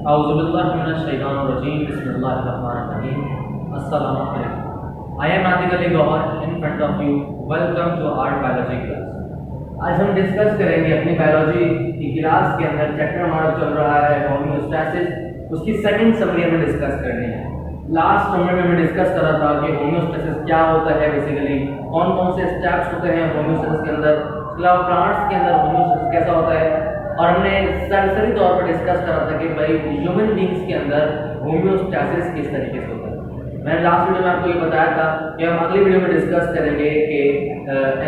Assalamu alaikum. I am Atik Ali Gauhar in front of you. Welcome to our biology class. आज हम discuss करेंगे अपनी biology की class के अंदर चैप्टर हमारा चल रहा है होम्योस्टैसिस, उसकी सेकंड समरी हमें डिस्कस करनी है। लास्ट समरी में हमें डिस्कस करा था कि होम्योस्टैसिस क्या होता है, बेसिकली कौन कौन से स्टेप्स होते हैं होम्योस्टैसिस के अंदर, प्लांट्स के अंदर होम्योस्टैसिस कैसा होता है, और हमने सरसरी तौर पर डिस्कस करा था कि भाई ह्यूमन बींग्स के अंदर होम्योस्टैसिस किस तरीके से होता है। मैंने लास्ट वीडियो में आपको ये बताया था कि हम अगली वीडियो में डिस्कस करेंगे कि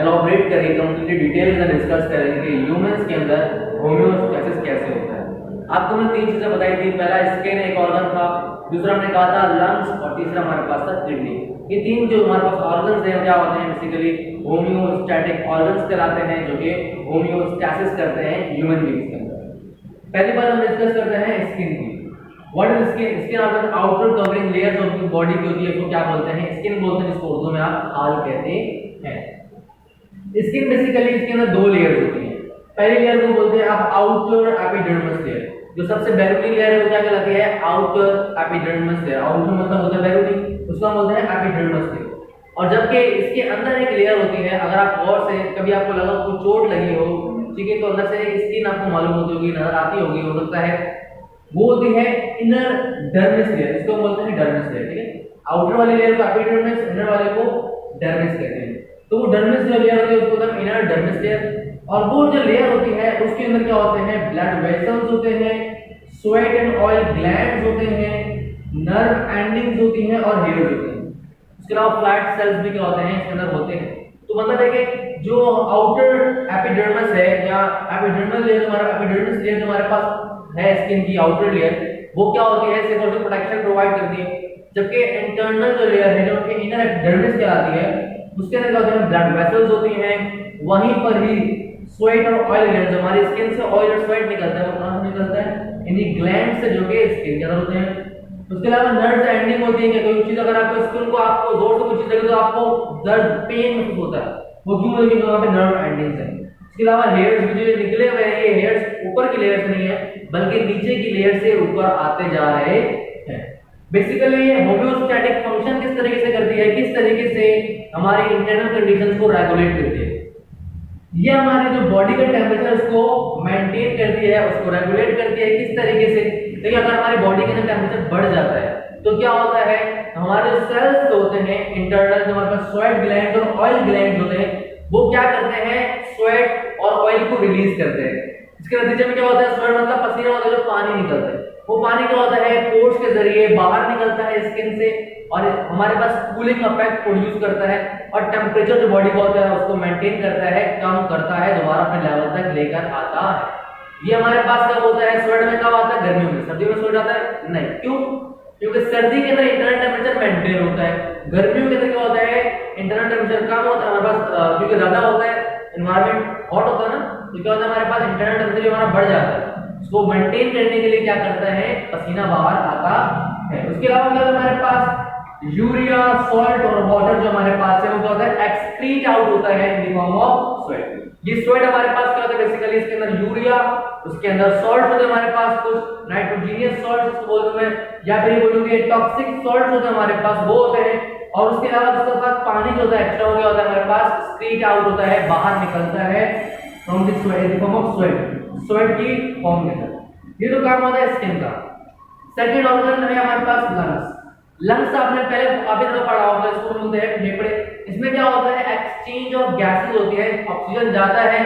एलॉबरेट करेंगे, कंप्लीटली डिटेल में डिस्कस करेंगे कि ह्यूमंस के अंदर होम्योस्टैसिस कैसे होता है। आपको मैंने तीन चीजें बताई थी, पहला स्किन एक ऑर्गन था, दूसरा हमने कहा था लंग्स, और तीसरा हमारे पास था किडनी। ये तीन जो हमारे पास ऑर्गन्स हैं क्या होते हैं, बेसिकली होम्योस्टैटिक ऑर्गन्स कहलाते हैं, जो कि होम्योस्टैसिस करते हैं ह्यूमन बींग्स के अंदर। पहली बार हम डिस्कस करते हैं स्किन की। What is skin? स्किन आपका आउटर कवरिंग लेयर जो अपनी बॉडी की होती है उसको क्या बोलते हैं? स्किन बोलते हैं, जिसको उर्दू में आप खाल कहते हैं। स्किन बेसिकली इसके अंदर दो लेयर्स होती हैं। पहली लेयर को बोलते हैं आप आउटर एपिडर्मिस लेयर, जो सबसे बैरूटी लेयर है वो क्या कहलाती है? Outer epidermis layer. आउटर मतलब होता है बैरूटी, उसको हम बोलते हैं एपिडर्मिस लेयर। और जबकि इसके अंदर एक लेयर होती है, अगर आप गौर से कभी आपको लगा कोई चोट लगी हो, ठीक है, तो अंदर से स्किन आपको मालूम होती होगी, नजर आती होगी, हो सकता है, वो होती है इनर डर्मिस लेयर, इसको हम बोलते हैं डर्मिस लेयर, ठीक है। आउटर वाली लेयर को एपिडर्मिस, इनर वाले को डर्मिस कहते हैं। तो वो डर्मिस जो लेयर होती है उसको बोलते हैं इनर डर्मिस लेयर। और वो जो लेयर होती है उसके अंदर क्या होते हैं? ब्लड वेसल्स होते हैं, स्वेट एंड ऑयल ग्लैंड्स होते हैं, नर्व एंडिंग्स होती हैं और हेयर्स होते हैं। उसके अलावा फ्लैट सेल्स भी क्या होते हैं इसके अंदर होते हैं। तो मतलब है कि जो आउटर एपिडर्मिस है या एपिडर्मल लेयर, हमारा एपिडर्मिस लेयर जो हमारे पास है स्किन की आउटर लेयर, वो क्या होती है? सिक्योरिटी प्रोटेक्शन प्रोवाइड करती है। जबकि इंटरनल जो लेयर है, जो कि इनर एपिडर्मिस कहलाती है, उसके अंदर क्या होते हैं? ब्लड वेसल्स होती हैं, वहीं पर ही स्वेट और ऑयल ग्लैंड, जो हमारी स्किन से ऑयल और स्वेट निकलता है वो कहां से निकलता है? इन्हीं ग्लैंड से, जो कि स्किन के अंदर होते हैं। उसके अलावा नर्व एंडिंग होती है कि कोई चीज अगर आपको स्किन को आपको जोर से कुछ चीज लगे तो आपको दर्द, पेन महसूस होता है, वो क्यों होती है? वहां पे नर्व एंडिंग्स है। इसके अलावा हेयर्स भी जो निकले हुए हैं, ये हेयर्स ऊपर की लेयर से नहीं है बल्कि नीचे की लेयर से ऊपर आते जा रहे हैं। बेसिकली होम्योस्टैटिक फंक्शन किस तरीके से करती है, किस तरीके से हमारे इंटरनल कंडीशंस को रेगुलेट करती है। ये हमारे जो बॉडी का टेम्परेचर उसको मेंटेन करती है, उसको रेगुलेट करती है। किस तरीके से? देखिए, अगर हमारी बॉडी का टेम्परेचर बढ़ जाता है तो क्या होता है? हमारे सेल्स जो होते हैं इंटरनल, जो हमारे पास स्वेट ग्लैंड और ऑयल ग्लैंड होते हैं, वो क्या करते हैं? स्वेट और ऑयल को रिलीज करते हैं। इसके नतीजे में क्या होता है? स्वेट मतलब पसीना होता है, जो पानी निकलता है, वो पानी क्या होता है? पोर्स के जरिए बाहर निकलता है स्किन से, और हमारे पास कूलिंग इफेक्ट प्रोड्यूस करता है, और टेम्परेचर जो बॉडी का होता है उसको मेंटेन करता है, कम करता है, दोबारा अपने लेवल तक लेकर आता है। ये हमारे पास कब होता है? स्वेट में कब आता है? गर्मियों में। सर्दियों में स्वेट आता है? नहीं। क्यों? क्योंकि सर्दी के अंदर इंटरनल टेम्परेचर मेंटेन होता है, गर्मियों के अंदर क्या होता है? इंटरनल टेम्परेचर कम होता है हमारे पास, क्योंकि ज्यादा होता है, एनवायरनमेंट हॉट होता है ना, तो क्या होता है? हमारे पास इंटरनल टेम्परेचर हमारा बढ़ जाता है। उसको मेंटेन करने के लिए क्या करता है? पसीना बाहर आता है। उसके अलावा क्या होता है? हमारे पास यूरिया, सॉल्ट और वाटर जो हमारे पास है वो क्या होता है? एक्सक्रीट आउट होता है इन द फॉर्म ऑफ स्वेट। ये स्वेट हमारे पास क्या होता है? बेसिकली इसके अंदर यूरिया, उसके अंदर सॉल्ट होते हैं हमारे पास, कुछ नाइट्रोजीनियस सॉल्ट्स बोलूं मैं, या फिर ये बोलूंगे टॉक्सिक सॉल्ट्स होते हैं हमारे पास, वो होते हैं। और उसके अलावा उसके साथ पानी जो होता है एक्स्ट्रा हो गया होता है हमारे पास, स्क्रीट आउट होता है, बाहर निकलता है from the sweat, in the form of sweat, sweat की फॉर्म में। ये तो काम होता है स्किन का। सेकंड ऑर्गन है हमारे पास लंग्स। लंग्स आपने पहले काफी दफा पढ़ा होगा, इसको बोलते हैं फेफड़े। इसमें क्या होता है? एक्सचेंज ऑफ गैसेस होती है, ऑक्सीजन जाता है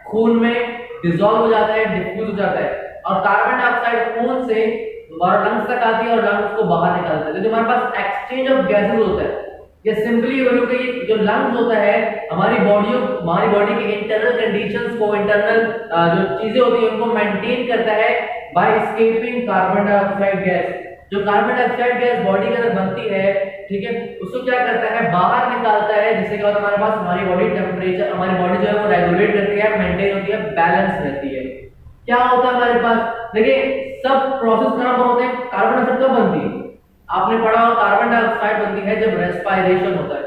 खून में, डिसॉल्व हो जाता है, डिफ्यूज हो जाता है, और कार्बन डाइऑक्साइड खून से दोबारा लंग्स तक आती है और लंग्स को बाहर निकालता है। तो हमारे पास एक्सचेंज ऑफ गैसेस होता है। ये सिंपली बोलो कि जो लंग्स होता है हमारी बॉडी के इंटरनल कंडीशंस को, इंटरनल जो चीजें होती है उनको मेंटेन करता है by escaping carbon dioxide gas. जो कार्बन डाइऑक्साइड गैस बॉडी के अंदर बनती है, ठीक है, उसको क्या करता है? बाहर निकालता है, जिससे क्या होता है? हमारे पास हमारी बॉडी टेम्परेचर, हमारी बॉडी जो है वो रेगुलेट करती है, मेंटेन होती है, बैलेंस रहती है। क्या होता है हमारे पास? देखिए, सब प्रोसेस कहां पर होते हैं? कार्बन डाइऑक्साइड कब बनती है? आपने पढ़ा होगा कार्बन डाइऑक्साइड बनती है जब रेस्पिरेशन होता है।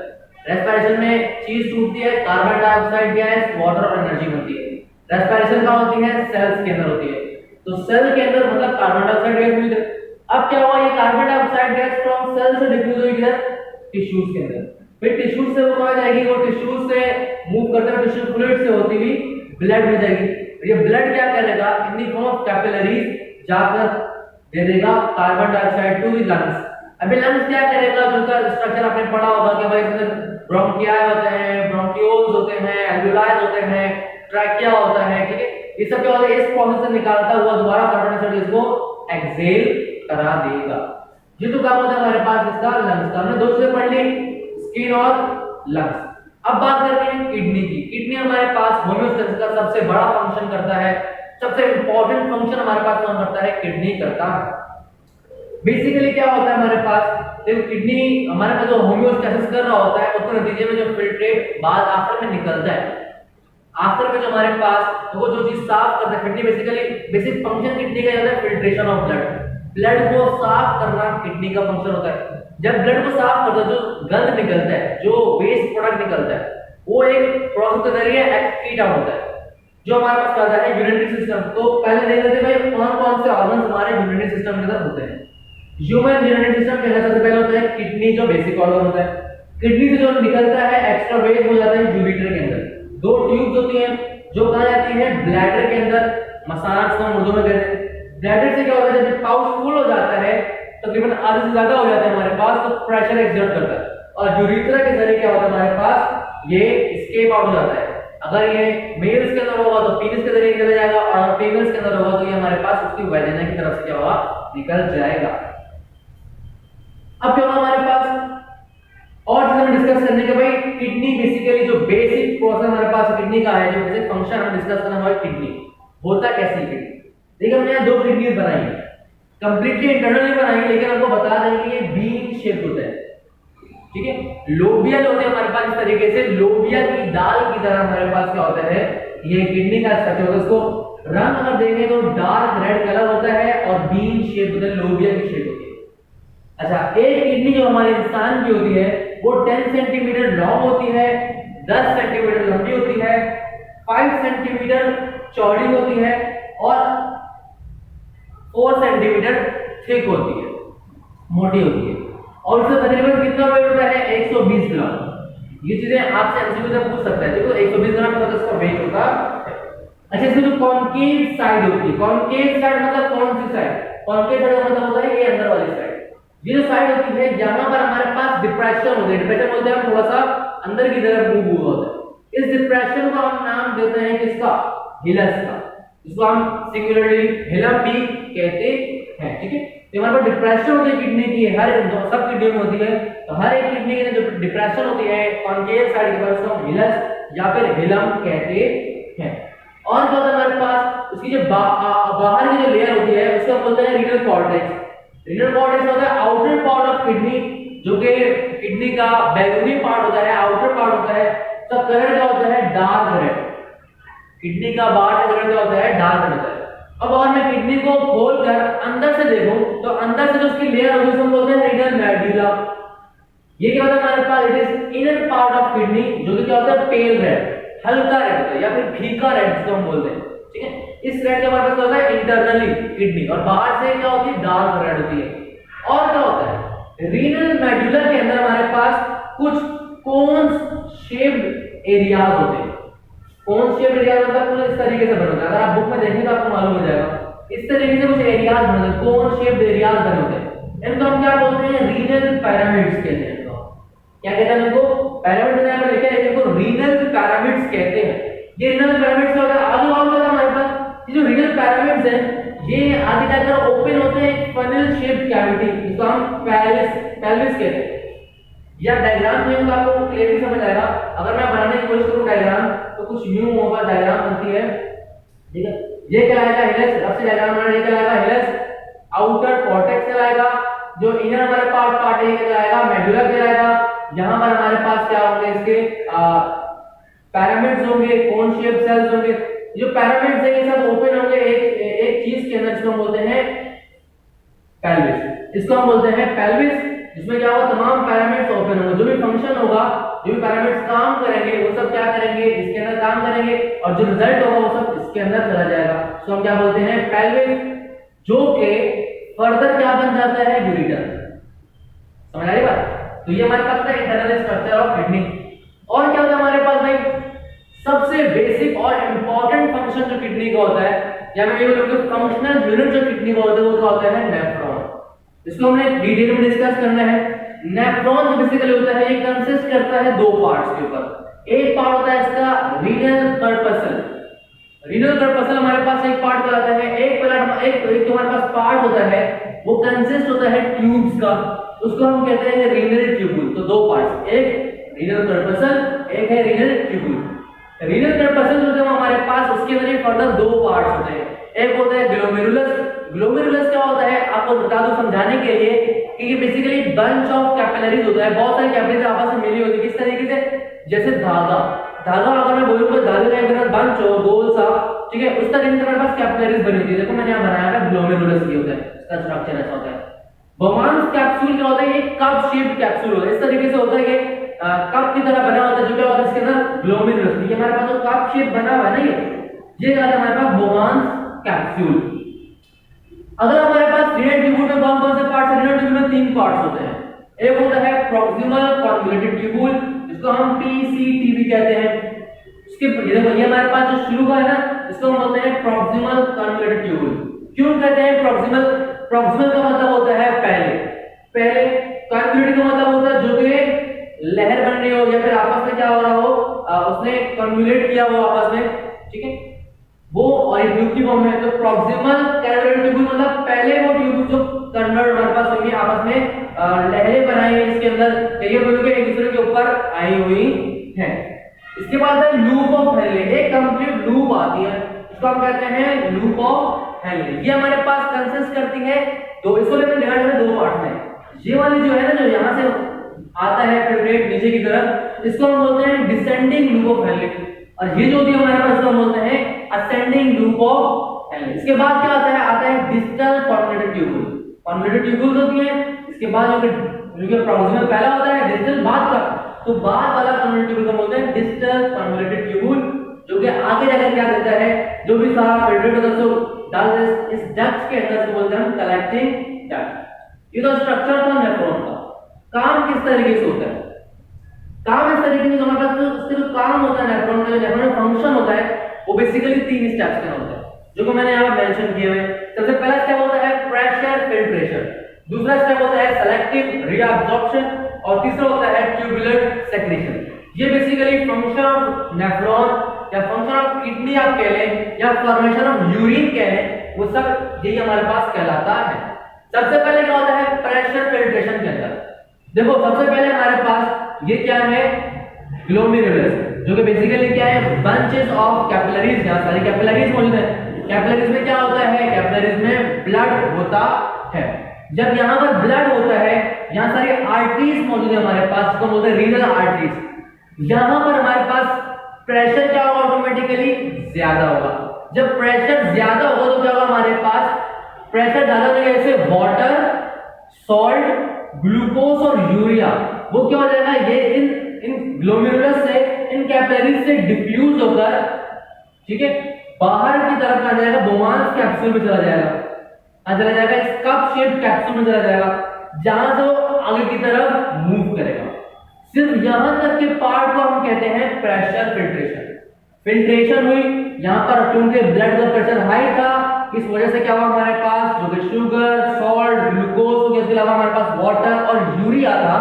रेस्पिरेशन में चीज टूटती है, कार्बन डाइऑक्साइड गैस, वाटर और एनर्जी बनती है। रेस्पिरेशन कहां होती है? सेल्स के अंदर होती है। तो सेल के अंदर मतलब कार्बन डाइऑक्साइड गैस हुई। अब क्या हुआ, ये carbon dioxide gas from cell से डिफ्यूज हुई किधर, टिश्यूज के अंदर। फिर टिश्यूज से वो कहां जाएगी, वो टिश्यूज से मूव करते हुए टिश्यू फ्लूइड से होती हुई ब्लड में जाएगी। ये ब्लड क्या करेगा, in the form of capillaries जाकर दे देगा carbon dioxide to the lungs. अभी लंग्स क्या करेगा, जिसका स्ट्रक्चर आपने पढ़ा होगा कि भाई इसमें ब्रोंकियाई होते हैं, ब्रोंक्यूल्स होते हैं, एल्वियोलाई होते हैं, ट्रैकिया होता है, ठीक है। ये सब क्या होता है, इस प्रोसेस से निकालता हुआ दोबारा कार्बन डाइऑक्साइड इसको एक्सहेल करा देगा। ये तो काम होता है हमारे पास इसका लंग्स का। हमने दो चीजें पढ़ ली, स्किन और लंग्स। अब बात करते हैं किडनी की। किडनी हमारे पास होम्योस्टेसिस का सबसे बड़ा फंक्शन करता है, सबसे इंपॉर्टेंट फंक्शन हमारे पास कौन करता है, किडनी करता है। बेसिकली क्या होता है हमारे पास, देखो किडनी हमारे पास जो होम्योस्टेसिस कर रहा होता है उसके नतीजे में जो फिल्ट्रेट बाद आफ्टर में निकलता है, आफ्टर में जो हमारे पास वो जो चीज साफ करता है, kidney basically basic function kidney का होता है फिल्ट्रेशन ऑफ ब्लड। ब्लड को साफ करना किडनी का फंक्शन होता है। जब ब्लड को साफ करता है, जो गंद निकलता है, जो वेस्ट प्रोडक्ट निकलता है, वो एक प्रोसेस के जरिए एक्सक्रीट आउट होता है, जो हमारे पास कहता है यूरिनरी सिस्टम। तो पहले देख लेते हैं भाई कौन कौन से ऑर्गन्स हमारे यूरिनरी सिस्टम के अंदर होते हैं। ह्यूमन यूरिनरी सिस्टम के अंदर सबसे पहले होता है किडनी, जो बेसिक ऑर्गन होता है। किडनी से जो निकलता है एक्स्ट्रा वेस्ट हो जाता है यूरिटर के अंदर। दो ट्यूब्स होती हैं जो कहां जाती हैं, ब्लैडर के अंदर, मसाज को उर्दू में कहते हैं। ब्लैडर से क्या होता है, जब पाउच फुल हो जाता है तकरीबन आधे से ज्यादा हो जाता है हमारे पास, तो प्रेशर एक्सर्ट करता है और यूरिथ्रा के जरिए क्या होता है हमारे पास, ये एस्केप आउट हो जाता है। अगर ये मेल्स के अंदर होगा तो पीनिस के जरिए निकल जाएगा, और फीमेल्स के अंदर होगा तो ये हमारे पास उसकी वैजिना की तरफ से क्या होगा, निकल जाएगा। अब क्या होगा हमारे पास और चीज हम डिस्कस करने के, भाई किडनी बेसिकली जो बेसिक प्रोसेस हमारे पास किडनी का है, जो बेसिक फंक्शन हम डिस्कस करना है किडनी होता कैसे है। देखिए हमने यहाँ दो किडनी बनाई है, कंप्लीटली इंटरनली बनाई है, लेकिन आपको बता दें कि ये बीन शेप होता है, ठीक है। लोबियल होते हैं हमारे पास इस तरीके से, लोबिया की दाल की तरह हमारे पास क्या होता है, ये किडनी का स्ट्रक्चर होता है। इसको रंग अगर देखें तो डार्क रेड कलर होता है और बीन शेप होता है, लोबिया की शेप होती है। अच्छा, एक किडनी जो हमारे इंसान की होती है वो 10 सेंटीमीटर लॉन्ग होती है, 10 सेंटीमीटर लंबी होती है, 5 सेंटीमीटर चौड़ी होती है और 4 सेंटीमीटर थिक होती है, मोटी होती है। और उसका तकरीबन कितना वेट होता है, 120 ग्राम। ये चीजें आपसे एमसीक्यू में पूछ सकता है, देखो 120 ग्राम का इसका वेट होगा। अच्छा, इसमें जो कॉन्केव साइड होती है, कॉन्केव साइड मतलब कौन सी साइड, कॉन्केव साइड का मतलब होता है ये अंदर वाली साइड। ये जो साइड होती है जहां पर हमारे पास डिप्रेशन होता है, डिप्रेशन बोलते हैं थोड़ा सा अंदर की तरफ मूव हुआ होता है, इस डिप्रेशन को हम नाम देते हैं किसका, हिलस का, जिसको हम सिंगुलरली हिलम भी कहते हैं, ठीक है। तो हमारे पास डिप्रेशन होती है किडनी की, हर सब किडनी में होती है, तो हर एक किडनी के जो डिप्रेशन होती है कॉन्केव साइड के पास, उसको हम हिलस या फिर हिलम कहते हैं। और जो हमारे पास उसकी जो बाहर की जो लेयर होती है उसको बोलते हैं रीनल कॉर्टेक्स। रीनल कॉर्टेक्स होता है आउटर पार्ट ऑफ किडनी, जो कि किडनी का बैगनी पार्ट होता है, आउटर पार्ट होता है। तो कलर क्या होता है, डार्क रेड। किडनी का बाहर का कलर क्या होता है, डार्क रेड होता है। अब अगर मैं किडनी को खोलकर अंदर से देखूं तो अंदर से जो उसकी लेयर होगी उसको बोलते हैं रीनल मेडुला। ये क्या होता है हमारे पास, it is inner part of kidney, जो कि क्या होता है पेल रेड, हल्का रेड होता है या फिर फीका रेड जिसको हम बोलते हैं, ठीक है। इस रेड के हमारे पास होता है इंटरनली किडनी, और बाहर से क्या होती है, डार्क रेड होती है। और क्या होता है, रीनल मेडुला के अंदर हमारे पास कुछ कोन्स शेप्ड एरियाज होते हैं। कोन शेप एरियाज मतलब कुछ इस तरीके से बने होते हैं, अगर आप बुक में देखेंगे तो आपको मालूम हो जाएगा। इस तरीके से कुछ एरियाज बने होते हैं, कोन शेप एरियाज बने होते हैं। इनको हम क्या बोलते हैं, रीनल पिरामिड्स कहते हैं। इनको क्या कहते हैं, इनको पिरामिड में हमने लिखा है, इनको रीनल पिरामिड्स कहते हैं। ये रीनल पिरामिड्स क्या होता है, आगे और होता है हमारे पास, ये जो रीनल पिरामिड्स हैं ये आगे जाकर ओपन होते हैं एक फनल शेप कैविटी, जिसको हम पेल्विस कहते हैं। या डायग्राम में आपको क्लियरली समझ आएगा। अगर मैं बनाने की कोशिश करूं डायग्राम तो कुछ यूं होगा, डायग्राम बनती है, ठीक है। ये कहलाएगा हिलस, अब से डायग्राम बनाना, ये कहलाएगा हिलस। आउटर कॉर्टेक्स कहलाएगा, जो इनर हमारे पार्ट है ये कहलाएगा मेडुला कहलाएगा। यहां पर हमारे पास क्या होंगे, इसके पिरामिड्स होंगे, कोन शेप सेल्स होंगे। जो पिरामिड्स है ये सब ओपन होंगे एक चीज के अंदर, जिसको हम बोलते हैं पेल्विस। इसको हम बोलते हैं पेल्विस, इसमें क्या होगा, तमाम पैरामीटर्स ओपन होंगे, जो भी फंक्शन होगा, जो भी पैरामीटर्स काम करेंगे वो सब क्या करेंगे, इसके अंदर काम करेंगे, और जो रिजल्ट होगा वो सब इसके अंदर चला जाएगा। तो हम क्या बोलते हैं, पेल्विस, जो कि फर्दर क्या बन जाता है, यूरेटर। समझ आ रही बात? तो ये हमारे पास है इंटरनल स्ट्रक्चर ऑफ किडनी। और क्या होता है हमारे पास भाई, सबसे बेसिक और इंपॉर्टेंट फंक्शन जो किडनी का होता है, या मैं ये बोलूं कि फंक्शनल यूनिट जो किडनी का होता है वो क्या होता है, नेफ्रॉन। इसको हमने डिटेल में डिस्कस करना है। नेफ्रॉन जो बेसिकली होता है, ये कंसिस्ट करता है दो पार्ट्स के ऊपर। एक पार्ट होता है इसका रीनल कर्पसल। रीनल कर्पसल हमारे पास एक पार्ट कराता है, एक जो हमारे पास पार्ट होता है वो कंसिस्ट होता है ट्यूब्स का, उसको हम कहते हैं रीनल ट्यूबुल। तो दो पार्ट्स, एक रीनल कर्पसल, एक है रीनल ट्यूबुल। रीनल कर्पसल जो है हमारे पास, उसके अंदर फर्दर दो पार्ट्स होते हैं। एक होता है ग्लोमेरुलस। ग्लोमेरुलस क्या होता है, आपको बता दूं समझाने के लिए कि ये बेसिकली बंच ऑफ कैपिलरीज होता है। बहुत सारी कैपिलरीज आपस में मिली होती है, किस तरीके से, जैसे धागा। धागा अगर मैं बोलूं तो धागे का एक बंच हो गोल सा, ठीक है, उस तरीके से हमारे पास कैपिलरीज बनी होती है। देखो मैंने यहाँ बनाया है, ग्लोमेरुलस ये होता है, इसका स्ट्रक्चर ऐसा होता है। बोमांस कैप्सूल क्या होता है, ये कप शेप्ड कैप्सूल होता है, इस तरीके से होता है कि कप की तरह बना होता है, जो क्या होता है इसके अंदर ग्लोमेरुलस। ये हमारे पास जो कप शेप बना हुआ है ना, ये क्या है हमारे पास बोमांस कैप्सूल। अगर हमारे पास रीनल ट्यूबुल में कौन कौन से पार्ट्स हैं, रीनल ट्यूबुल में तीन पार्ट्स होते हैं। एक होता है प्रॉक्सिमल कॉन्वोल्यूटेड ट्यूबुल, जिसको हम पीसीटी भी कहते हैं। इसके ये हमारे पास जो शुरू का है ना, इसको हम बोलते हैं प्रॉक्सिमल कॉन्वोल्यूटेड ट्यूबुल। क्यों कहते हैं प्रॉक्सिमल? प्रॉक्सिमल का मतलब होता है पहले, कॉन्वोल्यूटेड का मतलब होता है जो कि लहर बन रही हो या फिर आपस में क्या हो रहा हो, उसने कन्वोल्यूट किया हो आपस में, ठीक है, वो और एक ट्यूब की फॉर्म में। तो प्रॉक्सिमल कन्वोल्यूटेड ट्यूबुल मतलब पहले वो ट्यूब जो कन्वर्ट हमारे पास होंगी, आपस में लहरें बनाई है इसके अंदर, ये बोलो कि एक दूसरे के ऊपर आई हुई है। इसके बाद है लूप ऑफ हेनले, एक कंप्लीट लूप आती है, इसको हम कहते हैं लूप ऑफ हेनले। ये हमारे पास कंसिस्ट करती है दो, इसको लेकर डिवाइड करें दो पार्ट में। ये वाली जो है ना, जो यहां से आता है फिल्ट्रेट नीचे की तरफ, इसको हम बोलते हैं डिसेंडिंग लूप ऑफ हेनले, और ये जो भी हमारे पास इसको हम बोलते हैं असेंडिंग लूप ऑफ हेनले। इसके बाद क्या आता है distal convoluted tubule. Convoluted tubule होती है, इसके बाद जो कि प्रॉक्सिमल पहला होता है, डिस्टल बाद का, तो बाद वाला कन्वोल्यूटेड ट्यूबुल को बोलते हैं डिस्टल कन्वोल्यूटेड ट्यूबुल, जो कि आगे जाकर क्या करता है, जो भी सारा फिल्ट्रेट होता है उसको डाल देता इस डक्ट के अंदर, को बोलते हैं हम कलेक्टिंग डक्ट। ये तो स्ट्रक्चर था नेफ्रॉन का। काम किस तरीके से होता है, काम इस तरीके से हमारे पास उसका जो काम होता है नेफ्रॉन का, जो नेफ्रॉन फंक्शन होता है, वो बेसिकली तीन स्टेप्स का होता है, जो कि मैंने यहाँ मेंशन किए हुए। सबसे पहला स्टेप होता है प्रेशर फिल्ट्रेशन, दूसरा स्टेप होता है सेलेक्टिव रीअब्जॉर्प्शन, और तीसरा होता है ट्यूबुलर सेक्रेशन। ये बेसिकली फंक्शन ऑफ नेफ्रॉन या फंक्शन ऑफ किडनी आप कह लें, या फॉर्मेशन ऑफ यूरिन कह लें, वो सब यही हमारे पास कहलाता है। सबसे पहले क्या होता है प्रेशर फिल्ट्रेशन के अंदर, देखो सबसे पहले हमारे पास ये क्या है, ग्लोमेरुलस, जो कि बेसिकली क्या है, बंचेस ऑफ कैपिलरीज। यहाँ सारी कैपिलरीज मौजूद है। कैपिलरीज में क्या होता है, कैपिलरीज में ब्लड होता है। जब यहाँ पर ब्लड होता है, यहाँ सारी आर्टरीज मौजूद है हमारे पास, जिसको बोलते हैं रीनल आर्टरीज। यहाँ पर हमारे पास प्रेशर क्या होगा, ऑटोमेटिकली ज्यादा होगा। जब प्रेशर ज्यादा होगा तो क्या होगा, हमारे पास प्रेशर ज्यादा होने की वजह से वाटर, सॉल्ट, ग्लूकोज और यूरिया वो क्या हो जाएगा, ये इन ग्लोमेरुलस से, इन कैपिलरीज से डिफ्यूज होकर, ठीक है, बाहर की तरफ आ जाएगा, बोमांस कैप्सूल में चला जाएगा, इस कप शेप्ड कैप्सूल में चला जाएगा, जहां से वो आगे की तरफ मूव करेगा। सिर्फ यहां तक के पार्ट को हम कहते हैं प्रेशर फिल्ट्रेशन हुई। यहां पर क्योंकि ब्लड का प्रेशर हाई था, इस वजह से क्या हुआ, हमारे पास जो कि शुगर, सॉल्ट, ग्लूकोज, इसके अलावा हमारे पास वाटर और यूरिया था,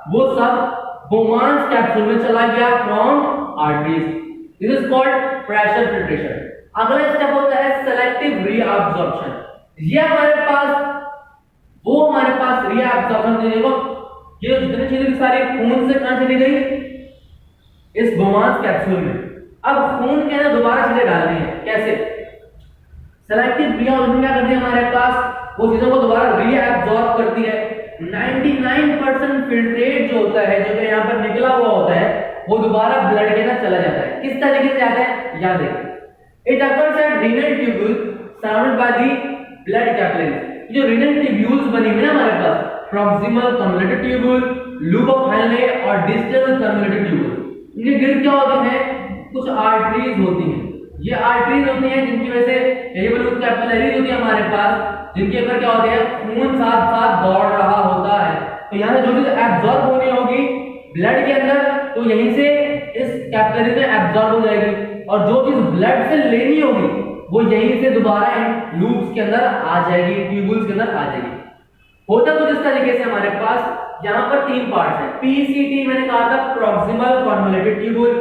वो सब बोमांस कैप्सूल में चला गया from arteries. This is called pressure filtration. अगला स्टेप होता है सेलेक्टिव रीअब्जॉर्प्शन। ये हमारे पास रीअब्जॉर्प्शन, देखो ये जितनी चीजें सारी खून से कहां चली गई, इस बोमांस कैप्सूल में। अब खून के अंदर दोबारा चीजें डालनी है, कैसे, सेलेक्टिव रीअब्जॉर्प्शन क्या करती है, हमारे पास वो चीजों को दोबारा रीअब्सॉर्ब करती है। 99% फिल्ट्रेट जो होता है, जो कि यहाँ पर निकला हुआ होता है, वो दोबारा ब्लड के अंदर चला जाता है। किस तरीके से जाता है, याद देखिए, it occurs at renal tubule surrounded by the blood capillaries. जो रीनल ट्यूब्यूल्स बनी हुई है हमारे पास, proximal convoluted tubule, loop of Henle और डिस्टल कन्वोल्यूटेड ट्यूबुल। इनके गिर्द क्या होते हैं, कुछ आर्टरीज होती हैं। ये आर्टरीज होती हैं जिनकी वजह से कैपिलरीज होती है हमारे पास, जिनके अंदर क्या होते हैं, खून साथ साथ दौड़ रहा होता है। तो यहाँ से जो चीज एब्जॉर्ब होनी होगी ब्लड के अंदर, तो यहीं से इस कैपिलरी में एब्जॉर्ब हो जाएगी, और जो चीज ब्लड से लेनी होगी वो यहीं से दोबारा इन लूप्स के अंदर आ जाएगी, ट्यूबुल्स के अंदर आ जाएगी। होता तो इस तरीके से हमारे पास यहाँ पर तीन पार्ट्स हैं। पीसीटी मैंने कहा था proximal convoluted tubule,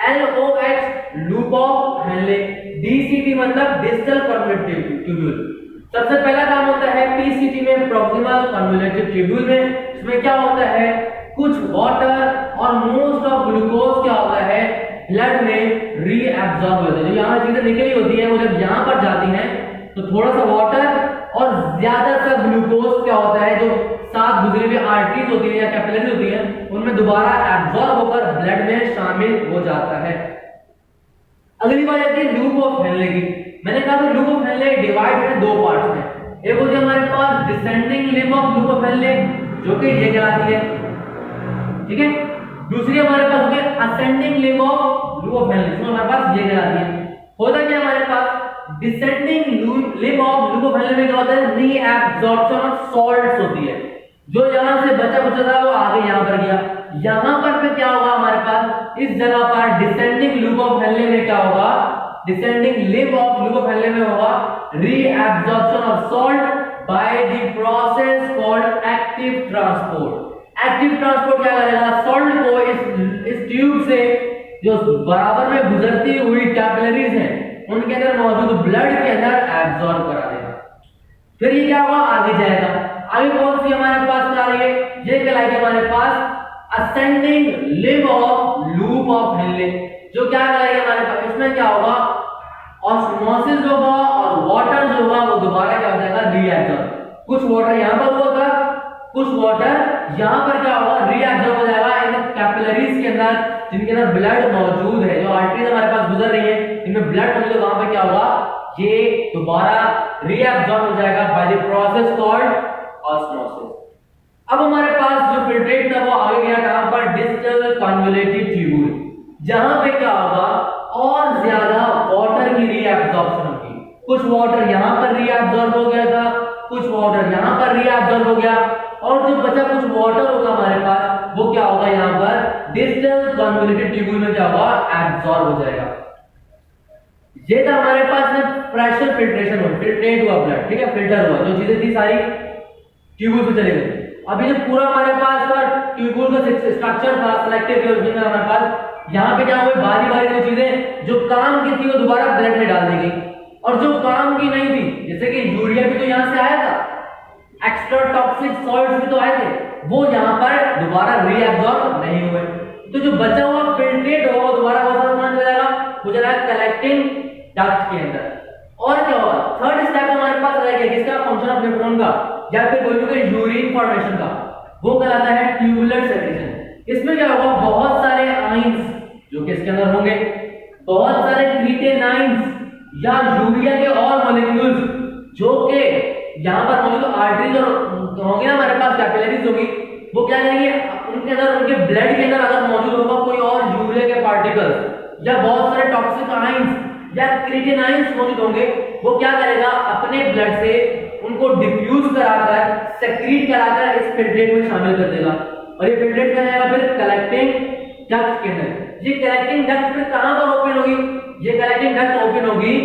LOH loop of Henley, DCT मतलब डिस्टल कन्वोल्यूटेड ट्यूबुल। सबसे पहला काम होता है पीसीटी में, प्रॉक्सिमल कन्वोल्यूटेड ट्यूबुल में, इसमें क्या होता है, कुछ वाटर और मोस्ट ऑफ ग्लूकोज क्या होता है ब्लड में रीअब्सॉर्ब होता है। जो यहाँ चीजें निकली होती है वो जब यहाँ पर जाती हैं तो थोड़ा सा वाटर और ज्यादा सा ग्लूकोज क्या होता है जो साथ गुजरी हुई आर्टरीज होती है या कैपिलरीज होती है उनमें दोबारा एब्सॉर्ब होकर ब्लड में शामिल हो जाता है। अगली बात आती है लूप ऑफ हेनले की। मैंने कहा था लूप ऑफ हेनले डिवाइड है दो पार्ट्स में। एक होती है हमारे पास descending limb of loop of Henle जो कि ये कहलाती है, ठीक है। दूसरी हमारे पास होती है ascending limb of loop of Henle, इसमें हमारे पास ये कहलाती है। होता क्या हमारे पास descending limb of loop of Henle में क्या होता है, रीअब्सॉर्प्शन ऑफ सॉल्ट्स होती है। जो यहां से बचा कुचा था वो आगे यहां पर गया, यहां पर फिर क्या होगा हमारे पास इस जगह पर डिसेंडिंग लूप ऑफ हेनले में क्या होगा, descending limb of loop of Henle में होगा reabsorption of salt by the process called active transport. Active transport क्या करेगा, सॉल्ट को इस ट्यूब से जो बराबर में गुजरती हुई कैपिलरीज हैं उनके अंदर मौजूद ब्लड के अंदर एब्सॉर्ब करा देगा। फिर ये क्या होगा, आगे जाएगा। आगे कौन सी हमारे पास आ रही है, ये कहलाएगी हमारे पास ascending limb of loop of Henle, जो क्या कहलाएगी हमारे पास, इसमें क्या होगा ऑस्मोसिस होगा और वाटर जो होगा वो दोबारा क्या हो जाएगा रीएब्सॉर्ब। कुछ वाटर यहां पर हुआ था, कुछ वाटर यहां पर क्या होगा रीएब्सॉर्ब हो जाएगा इन कैपिलरीज के अंदर जिनके अंदर ब्लड मौजूद है। जो आर्टरीज हमारे पास गुजर रही है इनमें ब्लड मौजूद है, वहां पर क्या होगा ये दोबारा रीअब्सॉर्ब हो जाएगा by the process called osmosis. अब हमारे पास जो फिल्ट्रेट था वो आगे गया कहां पर, डिस्टल कन्वोल्यूटेड ट्यूबुल, जहां पे क्या होगा और ज्यादा वाटर की रीअब्सॉर्प्शन होगी। कुछ वाटर यहां पर रीअब्सॉर्ब हो गया था, कुछ वाटर यहां पर रीअब्सॉर्ब हो गया, और जो बचा कुछ वाटर होगा हमारे पास वो क्या होगा यहां पर डिस्टल कन्वोल्यूटेड ट्यूबुल में क्या होगा एब्सॉर्ब हो जाएगा। ये था हमारे पास में प्रेशर फिल्ट्रेशन हुआ, फिल्ट्रेट हुआ ब्लड, ठीक है, फिल्टर हुआ, जो चीजें थी सारी ट्यूबुल से चले गए। अभी जो पूरा हमारे पास का ट्यूबुल का स्ट्रक्चर था सिलेक्टिव रिवर्जन में हमारे पास यहाँ पे क्या हुआ, बारी बारी जो चीजें जो काम की थी वो दोबारा ब्लड में डाल दी गई, और जो काम की नहीं थी जैसे कि यूरिया भी तो यहाँ से आया था, एक्स्ट्रा टॉक्सिक सॉल्ट्स भी तो आए थे, वो यहाँ पर दोबारा रीअब्सॉर्ब नहीं हुए। तो जो बचा हुआ फिल्ट्रेट होगा वो दोबारा कहाँ चला जाएगा, वो चला कलेक्टिंग डक्ट के अंदर। और क्या होगा, थर्ड स्टेप हमारे पास रह गया किसका, फंक्शन ऑफ नेफ्रॉन का या फिर बोलूं कि यूरिन फॉर्मेशन का, वो कहलाता है ट्यूबुलर सेक्रेशन। इसमें क्या होगा, बहुत सारे आयंस जो कि इसके अंदर होंगे, बहुत सारे क्रिएटिनाइंस या यूरिया के और मॉलिक्यूल्स जो कि यहां पर मौजूद आर्टरीज और होंगे ना हमारे पास कैपिलरीज होगी, वो क्या करेंगे उनके अंदर, उनके ब्लड के अंदर अगर मौजूद होगा कोई और यूरिया के पार्टिकल्स या बहुत सारे टॉक्सिक आयंस या क्रिएटिनाइंस मौजूद होंगे, वो क्या करेगा अपने ब्लड से उनको डिफ्यूज कराकर सेक्रीट कराकर इस फिल्ट्रेट में शामिल कर देगा, और ये फिल्ट्रेट क्या जाएगा फिर कलेक्टिंग डक्ट के अंदर। ये कलेक्टिंग डक्ट फिर कहां पर ओपन होगी, ये कलेक्टिंग डक्ट ओपन होगी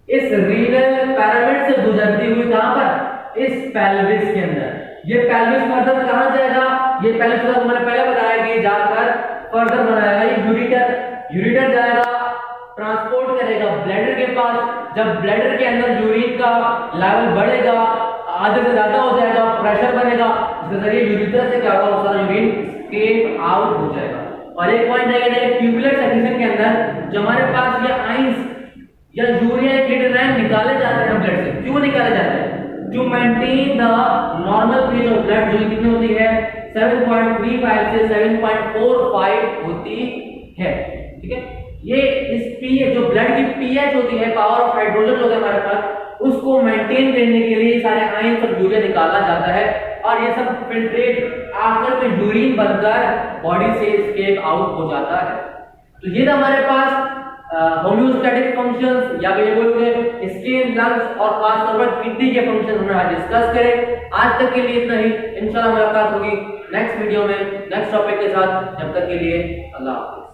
इस रीनल पैरामिड से गुजरती हुई कहां पर, इस पेल्विस के अंदर। ये पेल्विस फर्दर कहां जाएगा, ये पेल्विस का मैंने पहले बताया कि जाकर फर्दर बनाएगा ये यूरेटर जाएगा ट्रांसपोर्ट करेगा ब्लैडर के पास। जब ब्लैडर के अंदर यूरिन का लेवल बढ़ेगा, आधे से ज्यादा हो जाएगा, प्रेशर बनेगा, इसके जरिए यूरिथ्रा से क्या होगा, सारा यूरिन स्केप आउट हो जाएगा। और एक पॉइंट है ट्यूबुलर सेक्रेशन के अंदर जो हमारे पास ये आइंस या यूरिया क्रिएटिनाइन निकाले जाते हैं ब्लड से, क्यों निकाले जाते हैं, to maintain the normal pH of blood जो कितनी होती है 7.35 से 7.45 होती है, ठीक है। ये इस पीएच जो ब्लड की पीएच होती है, पावर ऑफ हाइड्रोजन होता है हमारे पास, उसको मेंटेन करने के लिए सारे आयंस और यूरिया निकाला जाता है और ये सब फिल्ट्रेट आखिर में यूरिन बनकर बॉडी से एस्केप आउट हो जाता है। तो ये था हमारे पास होम्योस्टैटिक फंक्शंस या फिर बोलोगे स्किन, लंग्स और खास तौर पर किडनी के फंक्शन हमने आज डिस्कस करे। आज तक के लिए इतना ही, इंशाल्लाह मुलाकात होगी नेक्स्ट वीडियो में नेक्स्ट टॉपिक के साथ। जब तक के लिए अल्लाह हाफिज़।